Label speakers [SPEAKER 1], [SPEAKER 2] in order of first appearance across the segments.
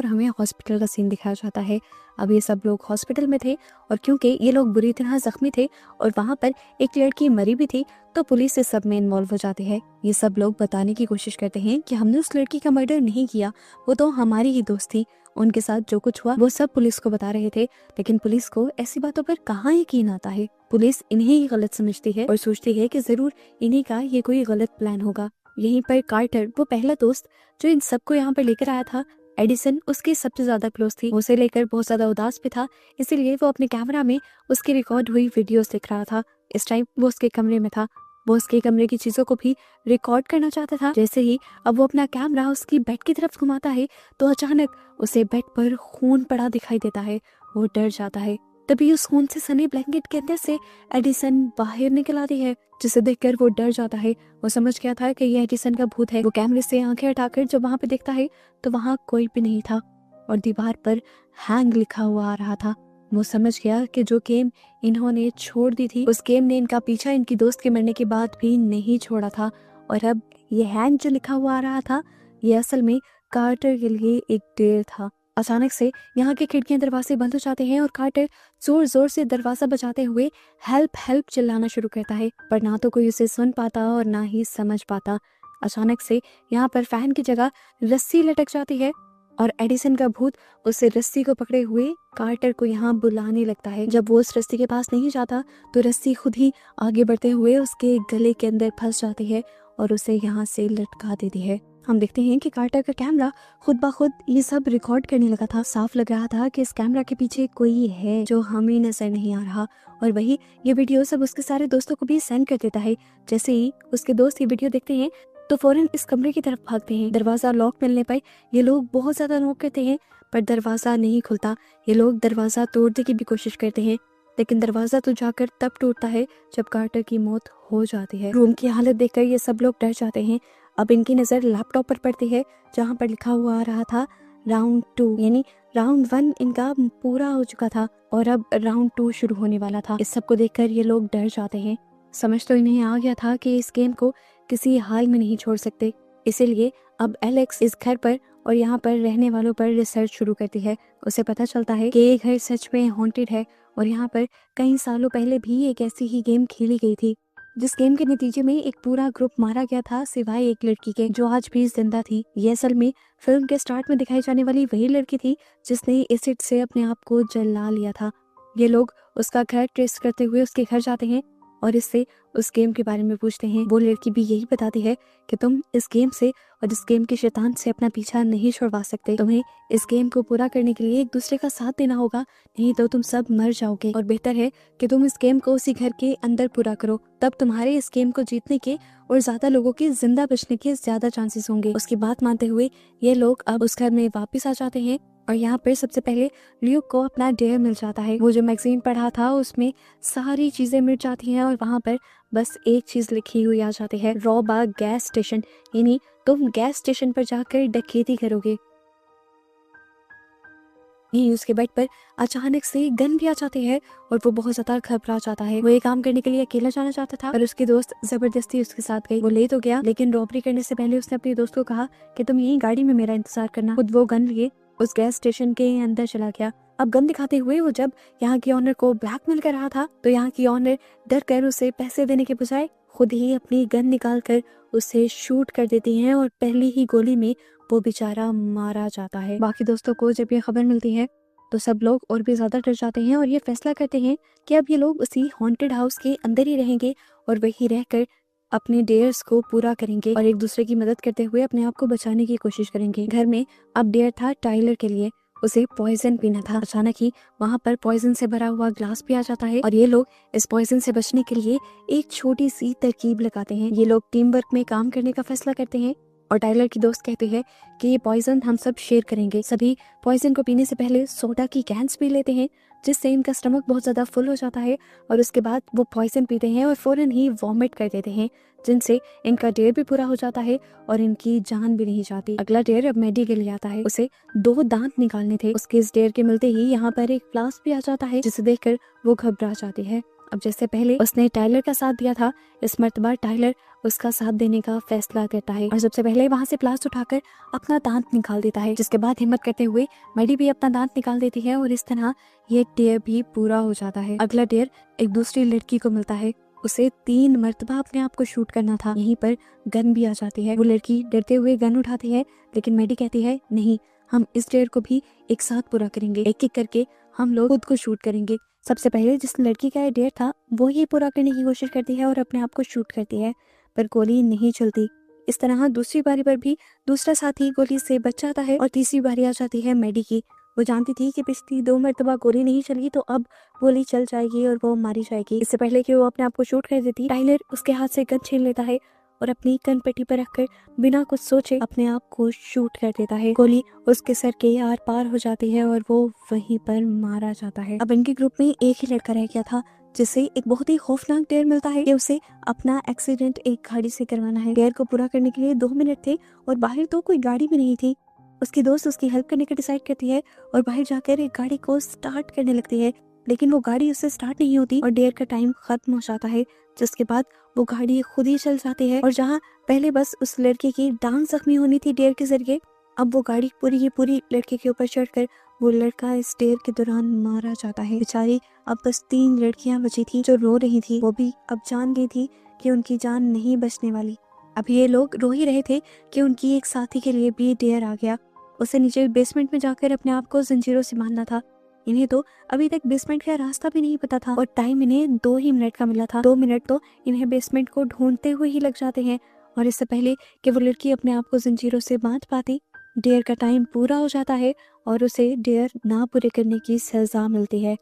[SPEAKER 1] और हमें हॉस्पिटल का सीन दिखाया जाता है। अब ये सब लोग हॉस्पिटल में थे और क्योंकि ये लोग बुरी तरह जख्मी थे और वहाँ पर एक लड़की मरी भी थी, तो पुलिस इस सब में इन्वॉल्व हो जाती है। ये सब लोग बताने की कोशिश करते हैं कि हमने उस लड़की का मर्डर नहीं किया, वो तो हमारी ही दोस्त थी। उनके साथ जो कुछ हुआ वो सब पुलिस को बता रहे थे, लेकिन पुलिस को ऐसी बातों पर कहाँ यकीन आता है। पुलिस इन्हें ही गलत समझती है और सोचती है कि जरूर इन्हीं का ये कोई गलत प्लान होगा। यहीं पर कार्टर, वो पहला दोस्त जो इन सबको यहाँ पर लेकर आया था, एडिसन उसकी सबसे ज्यादा क्लोज थी। उसे लेकर बहुत ज्यादा उदास भी था, इसीलिए वो अपने कैमरा में उसकी रिकॉर्ड हुई वीडियोस देख रहा था। इस टाइम वो उसके कमरे में था, वो उसके कमरे की चीजों को भी रिकॉर्ड करना चाहता था। जैसे ही अब वो अपना कैमरा उसकी बेड की तरफ घुमाता है तो अचानक उसे बेड पर खून पड़ा दिखाई देता है। वो डर जाता है। तभी उस खून से सने ब्लैंकेट के अंदर से एडिसन बाहर निकल आती है, जिसे देखकर वो डर जाता है। वो समझ गया था कि ये एडिसन का भूत है। वो कैमरे से आंखें हटाकर जब वहां पे देखता है तो वहां कोई भी नहीं था और दीवार पर हैंग लिखा हुआ आ रहा था। वो समझ गया कि जो गेम इन्होंने छोड़ दी थी, उस गेम ने इनका पीछा इनकी दोस्त के मरने के बाद भी नहीं छोड़ा था। और अब ये हैंग जो लिखा हुआ आ रहा था, ये असल में कार्टर के लिए एक डेर था। अचानक से यहाँ के खिड़कियां दरवाजे बंद हो जाते हैं और कार्टर जोर जोर से दरवाजा बजाते हुए हेल्प हेल्प चिल्लाना शुरू करता है, पर ना तो कोई उसे सुन पाता और ना ही समझ पाता। अचानक से यहाँ पर फैन की जगह रस्सी लटक जाती है और एडिसन का भूत उस रस्सी को पकड़े हुए कार्टर को यहाँ बुलाने लगता है। जब वो उस रस्सी के पास नहीं जाता तो रस्सी खुद ही आगे बढ़ते हुए उसके गले के अंदर फंस जाती है और उसे यहाँ से लटका देती है। हम देखते हैं कि कार्टर का कैमरा खुद ब खुद ये सब रिकॉर्ड करने लगा था। साफ लग रहा था कि इस कैमरा के पीछे कोई है जो हमें नजर नहीं आ रहा, और वही ये वीडियो सब उसके सारे दोस्तों को भी सेंड कर देता है। जैसे ही उसके दोस्त ये वीडियो देखते हैं तो फौरन इस कमरे की तरफ भागते हैं। दरवाजा लॉक मिलने पर ये लोग बहुत ज्यादा नॉक करते हैं, पर दरवाजा नहीं खुलता। ये लोग दरवाजा तोड़ने की भी कोशिश करते हैं, लेकिन दरवाजा तो जाकर तब टूटता है जब कार्टर की मौत हो जाती है। रूम की हालत देखकर ये सब लोग डर जाते हैं। अब इनकी नजर लैपटॉप पर पड़ती है जहाँ पर लिखा हुआ आ रहा था राउंड 2, यानी राउंड 1 इनका पूरा हो चुका था और अब राउंड 2 शुरू होने वाला था। इस सब को देखकर ये लोग डर जाते हैं। समझ तो इन्हें आ गया था कि इस गेम को किसी हाल में नहीं छोड़ सकते, इसीलिए अब एलेक्स इस घर पर और यहाँ पर रहने वालों पर रिसर्च शुरू करती है। उसे पता चलता है कि ये घर सच में हॉन्टेड है और यहाँ पर कई सालों पहले भी एक ऐसी ही गेम खेली गई थी, जिस गेम के नतीजे में एक पूरा ग्रुप मारा गया था सिवाय एक लड़की के जो आज भी जिंदा थी। ये असल में फिल्म के स्टार्ट में दिखाई जाने वाली वही लड़की थी जिसने एसिड से अपने आप को जला लिया था। ये लोग उसका घर ट्रेस करते हुए उसके घर जाते हैं और इससे उस गेम के बारे में पूछते हैं। वो लड़की भी यही बताती है कि तुम इस गेम से और इस गेम के शैतान से अपना पीछा नहीं छुड़वा सकते। तुम्हें इस गेम को पूरा करने के लिए एक दूसरे का साथ देना होगा, नहीं तो तुम सब मर जाओगे। और बेहतर है कि तुम इस गेम को उसी घर के अंदर पूरा करो, तब तुम्हारे इस गेम को जीतने के और ज्यादा लोगों के जिंदा बचने के ज्यादा चांसेस होंगे। उसकी बात मानते हुए ये लोग अब उस घर में वापस आ जाते हैं और यहाँ पर सबसे पहले ल्यूक को अपना डेयर मिल जाता है। वो जो मैगजीन पढ़ा था उसमें सारी चीजें मिल जाती हैं और वहाँ पर बस एक चीज लिखी हुई आ जाती है, रॉब अ गैस स्टेशन, यानी तुम गैस स्टेशन पर जाकर डकैती करोगे। यही उसके बेड पर अचानक से गन भी आ जाती है और वो बहुत ज्यादा घबरा जाता है। वो ये काम करने के लिए अकेला जाना चाहता था पर उसकी दोस्त जबरदस्ती उसके साथ गई। वो ले तो गया, लेकिन रॉबरी करने से पहले उसने अपने दोस्त को कहा कि तुम यही गाड़ी में मेरा इंतजार करना। खुद वो गन लिए उस गैस स्टेशन के अंदर चला गया। अब गन दिखाते हुए वो जब यहाँ की ऑनर को ब्लैकमेल कर रहा था तो यहाँ की ऑनर डर कर उसे पैसे देने के बजाय खुद ही अपनी गन निकाल कर उसे शूट कर देती है और पहली ही गोली में वो बेचारा मारा जाता है। बाकी दोस्तों को जब ये खबर मिलती है तो सब लोग और भी ज्यादा डर जाते हैं और ये फैसला करते हैं कि अब ये लोग उसी हॉन्टेड हाउस के अंदर ही रहेंगे और वही रहकर अपने डेयर्स को पूरा करेंगे और एक दूसरे की मदद करते हुए अपने आप को बचाने की कोशिश करेंगे। घर में अब डेयर था टाइलर के लिए, उसे पॉइजन पीना था। अचानक ही वहाँ पर पॉइजन से भरा हुआ ग्लास भी आ जाता है और ये लोग इस पॉइजन से बचने के लिए एक छोटी सी तरकीब लगाते हैं। ये लोग टीम वर्क में काम करने का फैसला करते हैं और टाइलर की दोस्त कहती है कि ये पॉइजन हम सब शेयर करेंगे। सभी पॉइजन को पीने से पहले सोडा की कैंस पी लेते हैं, जिससे इनका स्टमक बहुत ज्यादा फुल हो जाता है और उसके बाद वो पॉइजन पीते हैं और फौरन ही वॉमिट कर देते हैं, जिनसे इनका डेयर भी पूरा हो जाता है और इनकी जान भी नहीं जाती। अगला डेयर अब मैडी के लिए आता है। उसे 2 दांत निकालने थे। उसके इस डेयर के मिलते ही यहाँ पर एक फ्लास्क भी आ जाता है, जिसे देखकर वो घबरा जाती है। अब जैसे पहले उसने टाइलर का साथ दिया था, इस मर्तबा टाइलर उसका साथ देने का फैसला करता है और सबसे पहले वहाँ से प्लास्ट उठाकर अपना दांत निकाल देता है, जिसके बाद हिम्मत करते हुए मैडी भी अपना दांत निकाल देती है और इस तरह ये डेयर भी पूरा हो जाता है। अगला डेयर एक दूसरी लड़की को मिलता है, उसे 3 मर्तबा अपने आप को शूट करना था। यहीं पर गन भी आ जाती है। वो लड़की डरते हुए गन उठाती है, लेकिन मैडी कहती है नहीं, हम इस डेयर को भी एक साथ पूरा करेंगे, एक एक करके हम लोग खुद को शूट करेंगे। सबसे पहले जिस लड़की का ये डेयर था वो ही पूरा करने की कोशिश करती है और अपने आप को शूट करती है, पर गोली नहीं चलती। इस तरह दूसरी बारी पर भी दूसरा साथी गोली से बच जाता है और तीसरी बारी आ जाती है मैडी की। वो जानती थी कि पिछली 2 मरतबा गोली नहीं चली तो अब गोली चल जाएगी और वो मारी जाएगी। इससे पहले कि वो अपने आप को शूट कर देती, टाइलर उसके हाथ से गन छीन लेता है और अपनी कनपट्टी पर रखकर बिना कुछ सोचे अपने आप को शूट कर देता है। गोली उसके सर के आर पार हो जाती है और वो वहीं पर मारा जाता है। अब इनके ग्रुप में एक ही लड़का रह गया था जिसे एक बहुत ही खौफनाक डेयर मिलता है कि उसे अपना एक्सीडेंट एक गाड़ी से करवाना है। डेयर को पूरा करने के लिए 2 मिनट थे और बाहर तो कोई गाड़ी भी नहीं थी। उसकी दोस्त उसकी हेल्प करने का डिसाइड करती है और बाहर जाकर एक गाड़ी को स्टार्ट करने लगती है, लेकिन वो गाड़ी उससे स्टार्ट नहीं होती और डेयर का टाइम खत्म हो जाता है, जिसके बाद वो गाड़ी खुद ही चल जाती है। और जहाँ पहले बस उस लड़के की टांग जख्मी होनी थी डेयर के जरिए, अब वो गाड़ी पूरी की पूरी लड़के के ऊपर चढ़कर वो लड़का इस डेयर के दौरान मारा जाता है। बेचारी अब बस 3 लड़कियां बची थी जो रो रही थी, वो भी अब जान गई थी कि उनकी जान नहीं बचने वाली। अब ये लोग रो ही रहे थे कि उनकी एक साथी के लिए भी डेयर आ गया। उसे नीचे बेसमेंट में जाकर अपने आप को जंजीरों से बांधना था। इन्हें तो अभी तक बेसमेंट का रास्ता भी नहीं पता था और टाइम इन्हें 2 ही मिनट का मिला था। 2 मिनट तो इन्हें बेसमेंट को ढूंढते हुए ही लग जाते हैं और इससे पहले कि वो लड़की अपने आप को जंजीरों से बांध पाती, डेयर का टाइम पूरा हो जाता है और उसे डेयर ना पूरे करने की सजा मिलती है।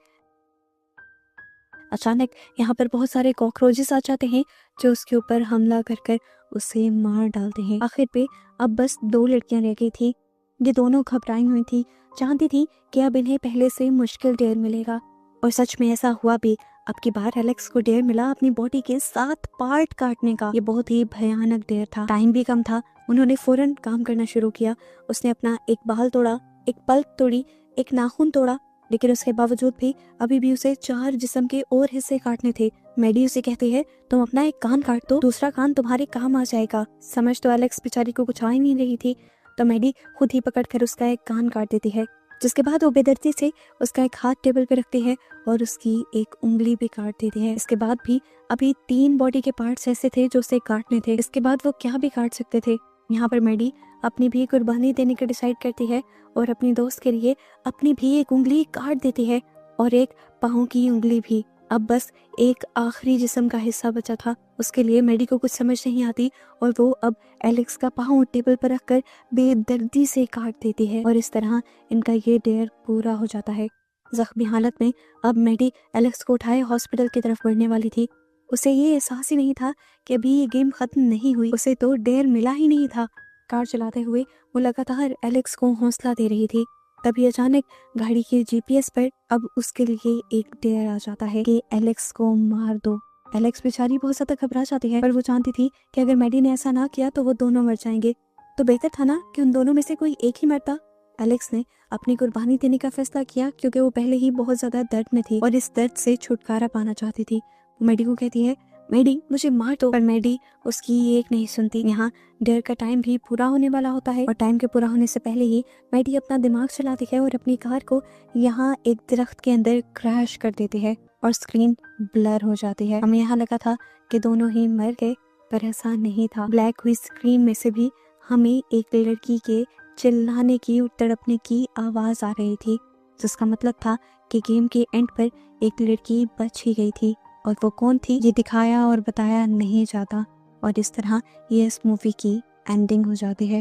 [SPEAKER 1] अचानक यहाँ पर बहुत सारे कॉकरोचेस आ जाते हैं जो उसके ऊपर हमला कर कर उसे मार डालते हैं। आखिर पे अब बस 2 लड़कियां रह गई थी। ये दोनों घबराई हुई थी, जानती थी कि अब इन्हें पहले से मुश्किल डेयर मिलेगा और सच में ऐसा हुआ भी। अब की बार एलेक्स को डेयर मिला अपनी बॉडी के 7 पार्ट काटने का। ये बहुत ही भयानक डेयर था, टाइम भी कम था। उन्होंने फौरन काम करना शुरू किया। उसने अपना एक बाल तोड़ा, एक पल्क तोड़ी, एक नाखून तोड़ा, लेकिन उसके बावजूद भी अभी भी उसे 4 जिस्म के और हिस्से काटने थे। मैडी उसे कहती है तुम अपना एक कान काट दो, दूसरा कान तुम्हारे काम आ जाएगा। समझ तो एलेक्स बेचारी को कुछ आ ही नहीं रही थी, तो मैडी खुद ही पकड़कर उसका एक कान काट देती है, जिसके बाद वो बेदर्दी से उसका एक हाथ टेबल पे रखती है और उसकी एक उंगली भी काट देती है। इसके बाद भी अभी 3 बॉडी के पार्ट्स ऐसे थे जो उसे काटने थे। इसके बाद वो क्या भी काट सकते थे। यहाँ पर मैडी अपनी भी कुर्बानी देने का डिसाइड करती है और अपनी दोस्त के लिए अपनी भी एक उंगली काट देती है और एक पाँव की उंगली भी। अब बस एक आखिरी जिस्म का हिस्सा बचा था, उसके लिए मैडी को कुछ समझ नहीं आती और वो अब एलेक्स का पाँव टेबल पर रखकर बेदर्दी से काट देती है और इस तरह इनका ये डेयर पूरा हो जाता है। जख्मी हालत में अब मैडी एलेक्स को उठाए हॉस्पिटल की तरफ बढ़ने वाली थी। उसे ये एहसास ही नहीं था कि अभी ये गेम खत्म नहीं हुई, उसे तो डेयर मिला ही नहीं था। कार चलाते हुए वो लगातार एलेक्स को हौसला दे रही थी। तभी अचानक गाड़ी के जीपीएस पर अब उसके लिए एक डेयर आ जाता है कि एलेक्स को मार दो। एलेक्स बेचारी बहुत ज्यादा घबरा जाती है, पर वो जानती थी कि अगर मैडी ने ऐसा ना किया तो वो दोनों मर जाएंगे, तो बेहतर था ना कि उन दोनों में से कोई एक ही मरता। एलेक्स ने अपनी कुर्बानी देने का फैसला किया क्योंकि वो पहले ही बहुत ज्यादा दर्द में थी और इस दर्द से छुटकारा पाना चाहती थी। वो मैडी को कहती है मैडी मुझे मार दो, पर मैडी उसकी एक नहीं सुनती। यहाँ डेयर का टाइम भी पूरा होने वाला होता है और टाइम के पूरा होने से पहले ही मैडी अपना दिमाग चलाती है और अपनी कार को यहाँ एक दरख्त के अंदर क्रैश कर देती है और स्क्रीन ब्लर हो जाती है। हमें यहाँ लगा था कि दोनों ही मर गए, पर ऐसा नहीं था। ब्लैक हुई स्क्रीन में से भी हमें एक लड़की के चिल्लाने की, तड़पने की आवाज आ रही थी, जिसका मतलब था कि गेम के एंड पर एक लड़की बच ही गई थी और वो कौन थी ये दिखाया और बताया नहीं जाता और इस तरह ये इस मूवी की एंडिंग हो जाती है।